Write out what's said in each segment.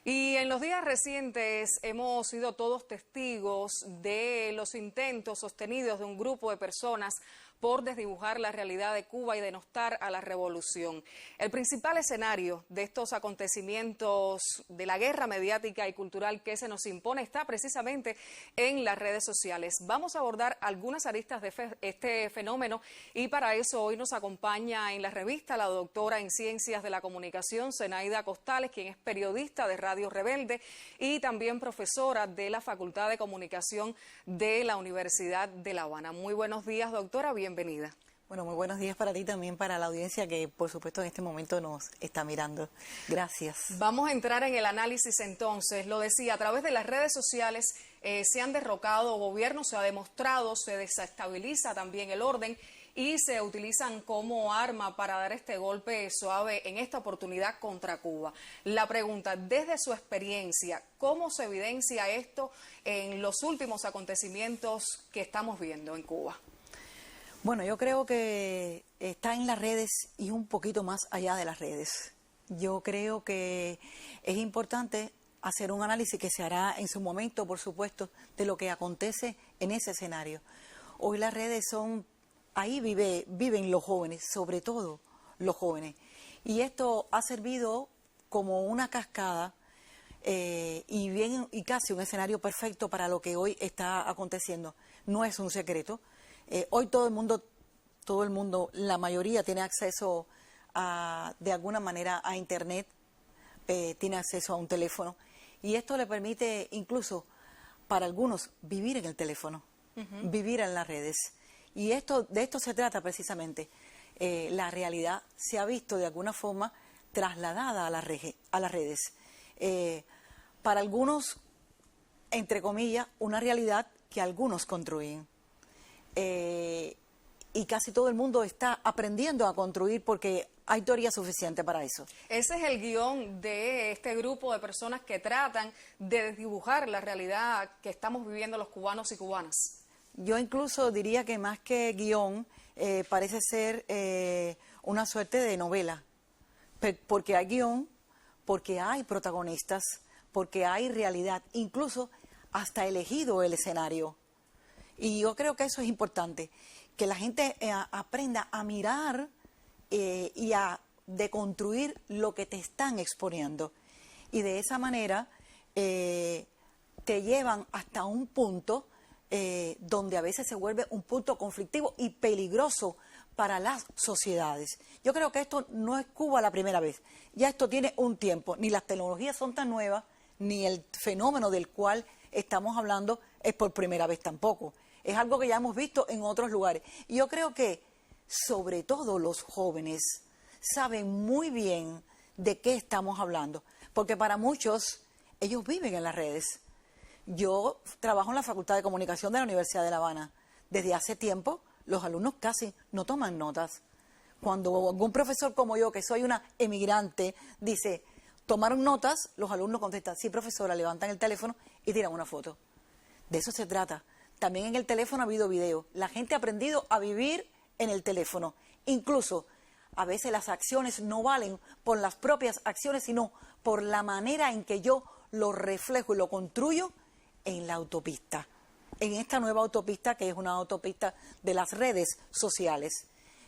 Y en los días recientes hemos sido todos testigos de los intentos sostenidos de un grupo de personas por desdibujar la realidad de Cuba y denostar a la revolución. El principal escenario de estos acontecimientos de la guerra mediática y cultural que se nos impone está precisamente en las redes sociales. Vamos a abordar algunas aristas de este fenómeno y para eso hoy nos acompaña en la revista la doctora en Ciencias de la Comunicación, Zenaida Costales, quien es periodista de Radio Rebelde y también profesora de la Facultad de Comunicación de la Universidad de La Habana. Muy buenos días, doctora, bienvenida. Bueno, muy buenos días para ti también, para la audiencia que por supuesto en este momento nos está mirando. Gracias. Vamos a entrar en el análisis entonces. Lo decía, a través de las redes sociales se han derrocado gobiernos, se ha demostrado, se desestabiliza también el orden y se utilizan como arma para dar este golpe suave en esta oportunidad contra Cuba. La pregunta, desde su experiencia, ¿cómo se evidencia esto en los últimos acontecimientos que estamos viendo en Cuba? Bueno, yo creo que está en las redes y un poquito más allá de las redes. Yo creo que es importante hacer un análisis que se hará en su momento, por supuesto, de lo que acontece en ese escenario. Hoy las redes son, ahí viven los jóvenes, sobre todo los jóvenes. Y esto ha servido como una cascada y casi un escenario perfecto para lo que hoy está aconteciendo. No es un secreto. Hoy todo el mundo, la mayoría tiene acceso de alguna manera a Internet, tiene acceso a un teléfono y esto le permite incluso para algunos vivir en el teléfono, vivir en las redes. Y de esto se trata precisamente. La realidad se ha visto de alguna forma trasladada a las redes. Para algunos, entre comillas, una realidad que algunos construyen. Y casi todo el mundo está aprendiendo a construir porque hay teoría suficiente para eso. Ese es el guión de este grupo de personas que tratan de desdibujar la realidad que estamos viviendo los cubanos y cubanas. Yo incluso diría que más que guión, parece ser una suerte de novela, porque hay guión, porque hay protagonistas, porque hay realidad, incluso hasta elegido el escenario. Y yo creo que eso es importante, que la gente aprenda a mirar y a deconstruir lo que te están exponiendo. Y de esa manera te llevan hasta un punto donde a veces se vuelve un punto conflictivo y peligroso para las sociedades. Yo creo que esto no es Cuba la primera vez, ya esto tiene un tiempo, ni las tecnologías son tan nuevas, ni el fenómeno del cual estamos hablando es por primera vez tampoco. Es algo que ya hemos visto en otros lugares. Y yo creo que, sobre todo los jóvenes, saben muy bien de qué estamos hablando. Porque para muchos, ellos viven en las redes. Yo trabajo en la Facultad de Comunicación de la Universidad de La Habana. Desde hace tiempo, los alumnos casi no toman notas. Cuando algún profesor como yo, que soy una emigrante, dice, ¿tomaron notas? Los alumnos contestan, sí, profesora, levantan el teléfono y tiran una foto. De eso se trata. También en el teléfono ha habido video. La gente ha aprendido a vivir en el teléfono. Incluso, a veces las acciones no valen por las propias acciones, sino por la manera en que yo lo reflejo y lo construyo en la autopista. En esta nueva autopista, que es una autopista de las redes sociales.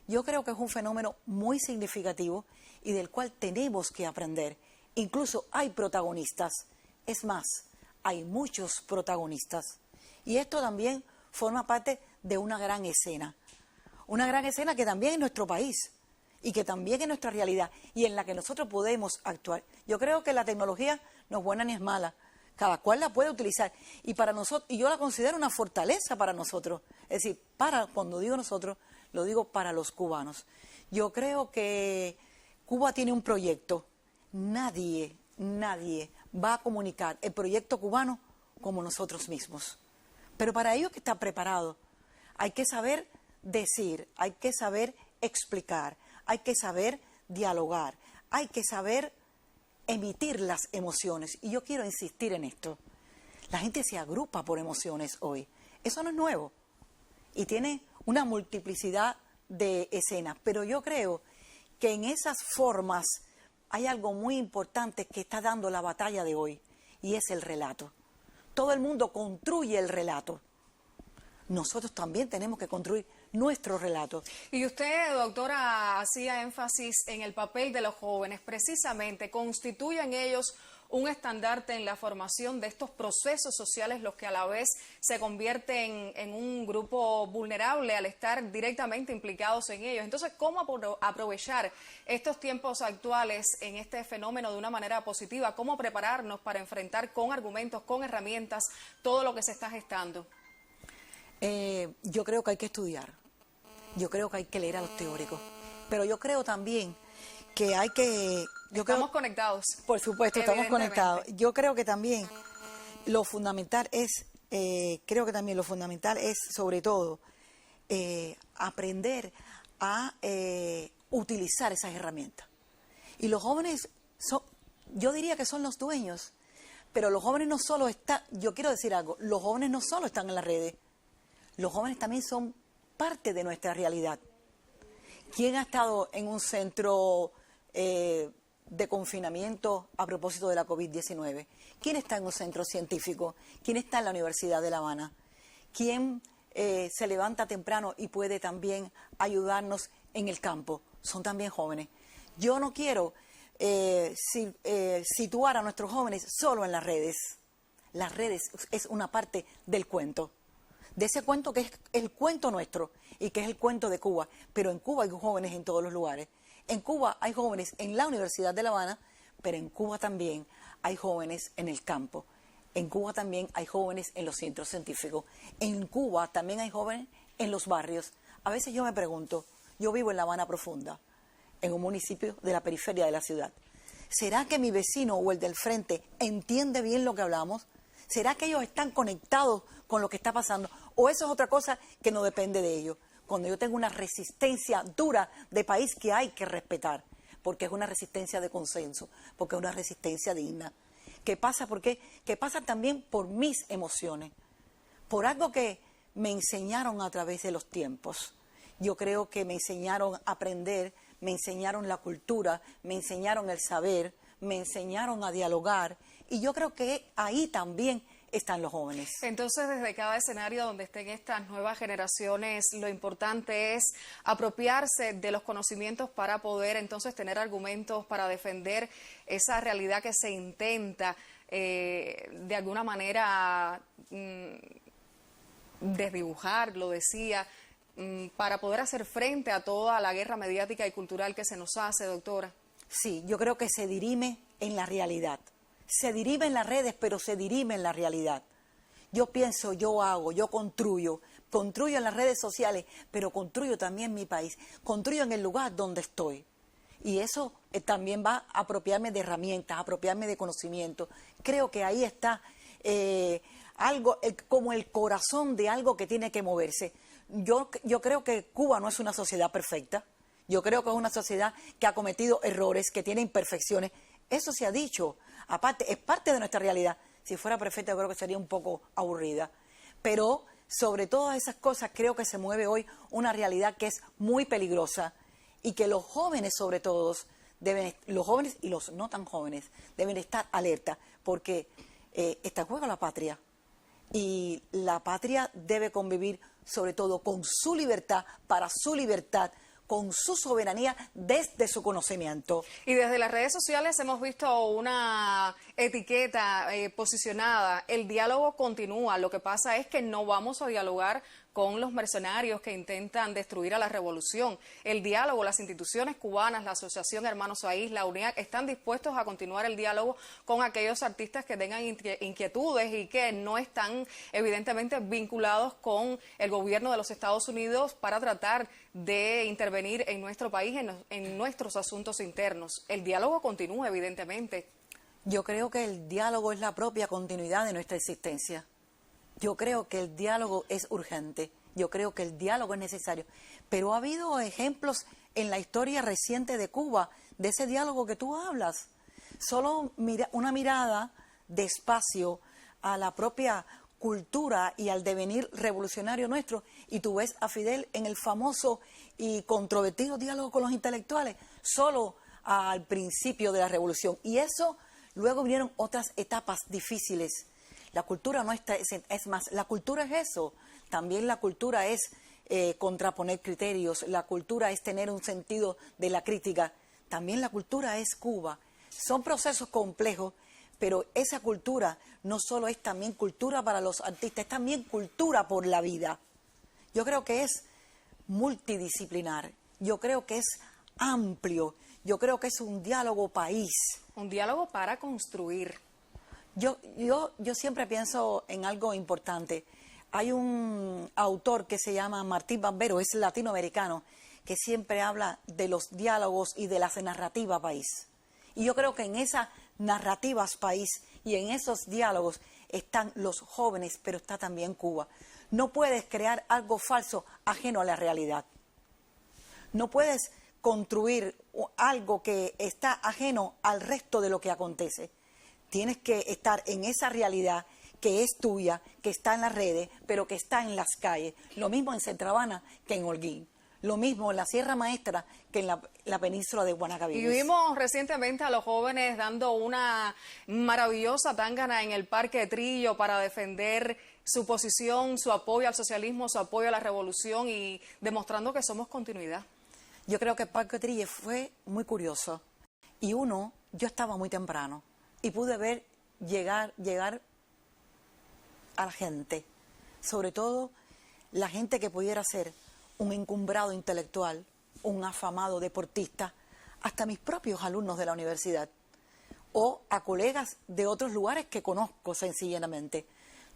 Yo creo que es un fenómeno muy significativo y del cual tenemos que aprender. Incluso hay protagonistas. Es más, hay muchos protagonistas. Y esto también forma parte de una gran escena que también es nuestro país y que también es nuestra realidad y en la que nosotros podemos actuar. Yo creo que la tecnología no es buena ni es mala, cada cual la puede utilizar y para nosotros, y yo la considero una fortaleza para nosotros, es decir, cuando digo nosotros, lo digo para los cubanos. Yo creo que Cuba tiene un proyecto, nadie va a comunicar el proyecto cubano como nosotros mismos. Pero para ello hay que estar preparado. Hay que saber decir, hay que saber explicar, hay que saber dialogar, hay que saber emitir las emociones. Y yo quiero insistir en esto. La gente se agrupa por emociones hoy. Eso no es nuevo. Y tiene una multiplicidad de escenas. Pero yo creo que en esas formas hay algo muy importante que está dando la batalla de hoy, y es el relato. Todo el mundo construye el relato. Nosotros también tenemos que construir nuestro relato. Y usted, doctora, hacía énfasis en el papel de los jóvenes. Precisamente, ¿constituyen ellos un estandarte en la formación de estos procesos sociales, los que a la vez se convierten en un grupo vulnerable al estar directamente implicados en ellos? Entonces, ¿cómo aprovechar estos tiempos actuales en este fenómeno de una manera positiva? ¿Cómo prepararnos para enfrentar con argumentos, con herramientas, todo lo que se está gestando? Yo creo que hay que estudiar, yo creo que hay que leer a los teóricos, pero yo creo también que hay que... Estamos conectados. Por supuesto, estamos conectados. Yo creo que también lo fundamental es, sobre todo aprender a utilizar esas herramientas. Y los jóvenes yo diría que son los dueños, pero los jóvenes no solo están, yo quiero decir algo, los jóvenes no solo están en las redes, los jóvenes también son parte de nuestra realidad. ¿Quién ha estado en un centro de confinamiento a propósito de la COVID-19? ¿Quién está en un centro científico? ¿Quién está en la Universidad de La Habana? ¿Quién se levanta temprano y puede también ayudarnos en el campo? Son también jóvenes. Yo no quiero situar a nuestros jóvenes solo en las redes. Las redes es una parte del cuento. De ese cuento que es el cuento nuestro y que es el cuento de Cuba. Pero en Cuba hay jóvenes en todos los lugares. En Cuba hay jóvenes en la Universidad de La Habana, pero en Cuba también hay jóvenes en el campo. En Cuba también hay jóvenes en los centros científicos. En Cuba también hay jóvenes en los barrios. A veces yo me pregunto, yo vivo en La Habana Profunda, en un municipio de la periferia de la ciudad. ¿Será que mi vecino o el del frente entiende bien lo que hablamos? ¿Será que ellos están conectados con lo que está pasando? ¿O eso es otra cosa que no depende de ellos? Cuando yo tengo una resistencia dura de país que hay que respetar, porque es una resistencia de consenso, porque es una resistencia digna. ¿Qué pasa? ¿Por qué? Que pasa también por mis emociones, por algo que me enseñaron a través de los tiempos. Yo creo que me enseñaron a aprender, me enseñaron la cultura, me enseñaron el saber, me enseñaron a dialogar, y yo creo que ahí también están los jóvenes. Entonces, desde cada escenario donde estén estas nuevas generaciones, lo importante es apropiarse de los conocimientos para poder entonces tener argumentos para defender esa realidad que se intenta de alguna manera desdibujar, lo decía, para poder hacer frente a toda la guerra mediática y cultural que se nos hace, doctora. Sí, yo creo que se dirime en la realidad. Se dirime en las redes, pero se dirime en la realidad. Yo pienso, yo hago, yo construyo en las redes sociales, pero construyo también mi país, construyo en el lugar donde estoy. Y eso también va a apropiarme de herramientas, a apropiarme de conocimiento. Creo que ahí está algo, como el corazón de algo que tiene que moverse. Yo creo que Cuba no es una sociedad perfecta. Yo creo que es una sociedad que ha cometido errores, que tiene imperfecciones. Eso se ha dicho. Aparte, es parte de nuestra realidad. Si fuera perfecta, yo creo que sería un poco aburrida. Pero sobre todas esas cosas, creo que se mueve hoy una realidad que es muy peligrosa y que los jóvenes, sobre todo, los jóvenes y los no tan jóvenes, deben estar alerta, porque está en juego la patria. Y la patria debe convivir, sobre todo, con su libertad, para su libertad, con su soberanía desde su conocimiento. Y desde las redes sociales hemos visto una etiqueta posicionada, el diálogo continúa, lo que pasa es que no vamos a dialogar con los mercenarios que intentan destruir a la revolución. El diálogo, las instituciones cubanas, la Asociación Hermanos Aís, la UNIAC, están dispuestos a continuar el diálogo con aquellos artistas que tengan inquietudes y que no están evidentemente vinculados con el gobierno de los Estados Unidos para tratar de intervenir en nuestro país, en nuestros asuntos internos. El diálogo continúa, evidentemente. Yo creo que el diálogo es la propia continuidad de nuestra existencia. Yo creo que el diálogo es urgente, yo creo que el diálogo es necesario, pero ha habido ejemplos en la historia reciente de Cuba de ese diálogo que tú hablas. Solo una mirada despacio a la propia cultura y al devenir revolucionario nuestro, y tú ves a Fidel en el famoso y controvertido diálogo con los intelectuales. Solo al principio de la revolución. Y eso, luego vinieron otras etapas difíciles. La cultura no está, es más, la cultura es eso. También la cultura es contraponer criterios, la cultura es tener un sentido de la crítica. También la cultura es Cuba. Son procesos complejos, pero esa cultura no solo es también cultura para los artistas, es también cultura por la vida. Yo creo que es multidisciplinar, yo creo que es amplio, yo creo que es un diálogo país. Un diálogo para construir. Yo siempre pienso en algo importante. Hay un autor que se llama Martín Barbero, es latinoamericano, que siempre habla de los diálogos y de las narrativas país. Y yo creo que en esas narrativas país y en esos diálogos están los jóvenes, pero está también Cuba. No puedes crear algo falso ajeno a la realidad. No puedes construir algo que está ajeno al resto de lo que acontece. Tienes que estar en esa realidad que es tuya, que está en las redes, pero que está en las calles. Lo mismo en Centro Habana que en Holguín. Lo mismo en la Sierra Maestra que en la península de Guanacavíes. Y vimos recientemente a los jóvenes dando una maravillosa tángana en el Parque Trillo para defender su posición, su apoyo al socialismo, su apoyo a la revolución y demostrando que somos continuidad. Yo creo que el Parque Trillo fue muy curioso. Y yo estaba muy temprano y pude ver llegar a la gente, sobre todo la gente que pudiera ser un encumbrado intelectual, un afamado deportista, hasta mis propios alumnos de la universidad, o a colegas de otros lugares que conozco sencillamente.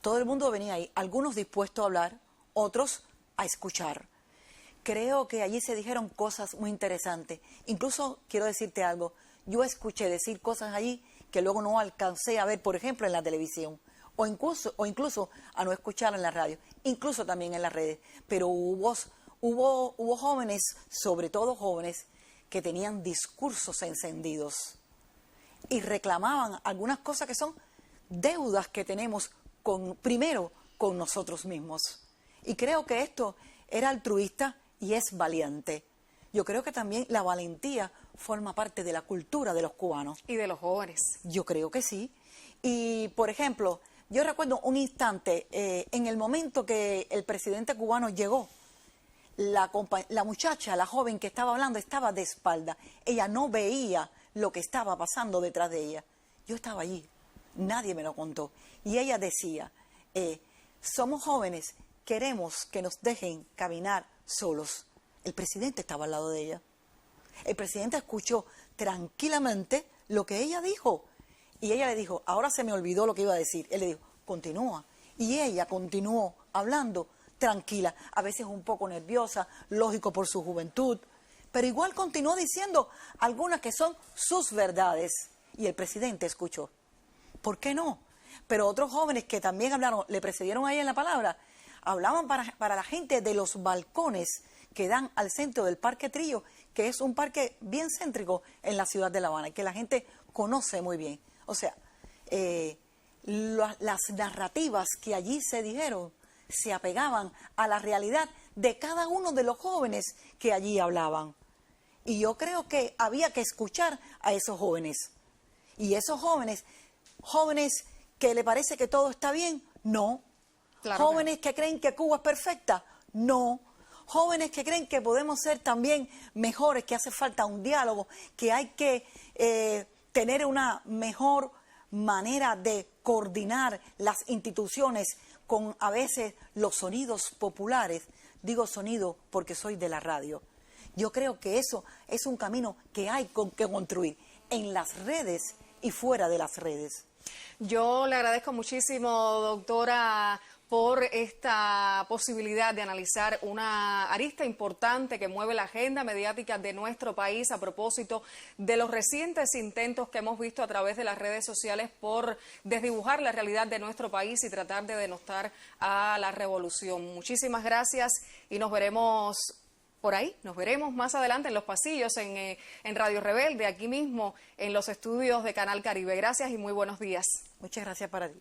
Todo el mundo venía ahí, algunos dispuestos a hablar, otros a escuchar. Creo que allí se dijeron cosas muy interesantes. Incluso, quiero decirte algo, yo escuché decir cosas allí que luego no alcancé a ver, por ejemplo, en la televisión, o incluso a no escuchar en la radio, incluso también en las redes. Pero hubo jóvenes, sobre todo jóvenes, que tenían discursos encendidos y reclamaban algunas cosas que son deudas que tenemos primero con nosotros mismos. Y creo que esto era altruista y es valiente. Yo creo que también la valentía forma parte de la cultura de los cubanos. Y de los jóvenes. Yo creo que sí. Y, por ejemplo, yo recuerdo un instante, en el momento que el presidente cubano llegó, la muchacha, la joven que estaba hablando, estaba de espalda. Ella no veía lo que estaba pasando detrás de ella. Yo estaba allí, nadie me lo contó. Y ella decía, somos jóvenes, queremos que nos dejen caminar solos. El presidente estaba al lado de ella. El presidente escuchó tranquilamente lo que ella dijo. Y ella le dijo, ahora se me olvidó lo que iba a decir. Él le dijo, continúa. Y ella continuó hablando tranquila, a veces un poco nerviosa, lógico por su juventud, pero igual continuó diciendo algunas que son sus verdades. Y el presidente escuchó. ¿Por qué no? Pero otros jóvenes que también hablaron, le precedieron a ella en la palabra, hablaban para la gente de los balcones que dan al centro del Parque Trillo, que es un parque bien céntrico en la ciudad de La Habana, que la gente conoce muy bien. O sea, las narrativas que allí se dijeron se apegaban a la realidad de cada uno de los jóvenes que allí hablaban. Y yo creo que había que escuchar a esos jóvenes. Y esos jóvenes que le parece que todo está bien, no. Claro, jóvenes que creen que Cuba es perfecta, no. Jóvenes que creen que podemos ser también mejores, que hace falta un diálogo, que hay que tener una mejor manera de coordinar las instituciones con a veces los sonidos populares. Digo sonido porque soy de la radio. Yo creo que eso es un camino que hay que construir en las redes y fuera de las redes. Yo le agradezco muchísimo, doctora, por esta posibilidad de analizar una arista importante que mueve la agenda mediática de nuestro país a propósito de los recientes intentos que hemos visto a través de las redes sociales por desdibujar la realidad de nuestro país y tratar de denostar a la revolución. Muchísimas gracias y nos veremos por ahí, nos veremos más adelante en los pasillos en Radio Rebelde, aquí mismo en los estudios de Canal Caribe. Gracias y muy buenos días. Muchas gracias para ti.